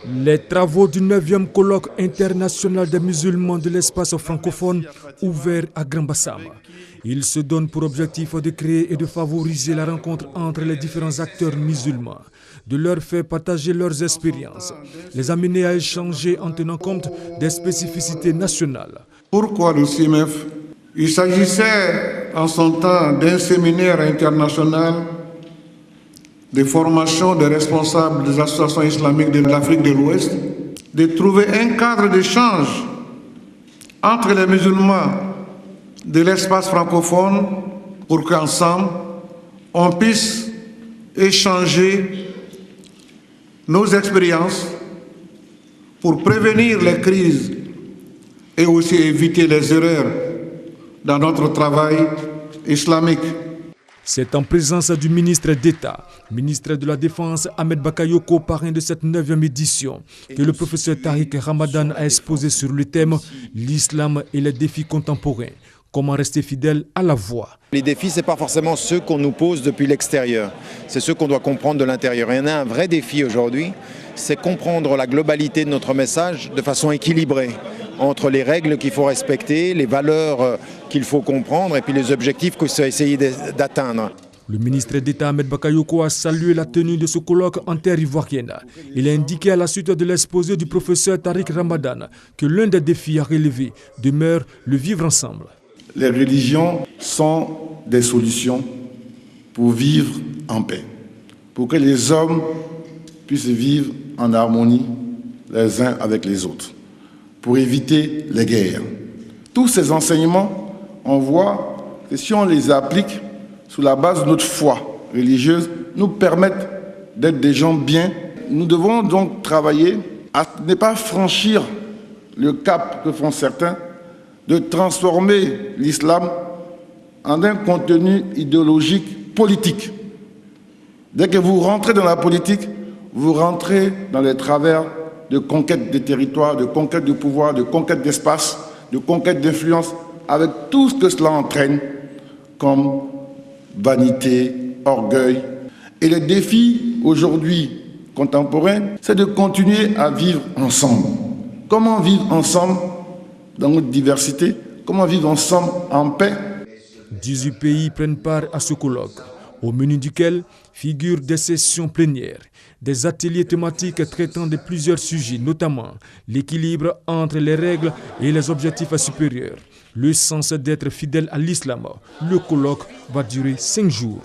Les travaux du 9e colloque international des musulmans de l'espace francophone ouvert à Grand Bassam. Il se donne pour objectif de créer et de favoriser la rencontre entre les différents acteurs musulmans, de leur faire partager leurs expériences, les amener à échanger en tenant compte des spécificités nationales. Pourquoi le CIMEF? Il s'agissait en son temps d'un séminaire international de formation des responsables des associations islamiques de l'Afrique de l'Ouest, de trouver un cadre d'échange entre les musulmans de l'espace francophone pour qu'ensemble, on puisse échanger nos expériences pour prévenir les crises et aussi éviter les erreurs dans notre travail islamique. C'est en présence du ministre d'État, ministre de la Défense Ahmed Bakayoko, parrain de cette 9e édition, que le professeur Tariq Ramadan a exposé sur le thème « L'islam et les défis contemporains ». Comment rester fidèle à la voie. Les défis, ce n'est pas forcément ceux qu'on nous pose depuis l'extérieur, c'est ceux qu'on doit comprendre de l'intérieur. Il y en a un vrai défi aujourd'hui, c'est comprendre la globalité de notre message de façon équilibrée, entre les règles qu'il faut respecter, les valeurs qu'il faut comprendre et puis les objectifs qu'il faut essayer d'atteindre. Le ministre d'État Ahmed Bakayoko a salué la tenue de ce colloque en terre ivoirienne. Il a indiqué à la suite de l'exposé du professeur Tariq Ramadan que l'un des défis à relever demeure le vivre ensemble. Les religions sont des solutions pour vivre en paix, pour que les hommes puissent vivre en harmonie les uns avec les autres, pour éviter les guerres. Tous ces enseignements, on voit que si on les applique sous la base de notre foi religieuse, nous permettent d'être des gens bien. Nous devons donc travailler à ne pas franchir le cap que font certains, de transformer l'islam en un contenu idéologique politique. Dès que vous rentrez dans la politique, vous rentrez dans les travers de conquête des territoires, de conquête du pouvoir, de conquête d'espace, de conquête d'influence, avec tout ce que cela entraîne comme vanité, orgueil. Et le défi aujourd'hui contemporain, c'est de continuer à vivre ensemble. Comment vivre ensemble dans notre diversité? Comment vivre ensemble en paix? 18 pays prennent part à ce colloque, au menu duquel figurent des sessions plénières, des ateliers thématiques traitant de plusieurs sujets, notamment l'équilibre entre les règles et les objectifs supérieurs. Le sens d'être fidèle à l'islam. Le colloque va durer 5 jours.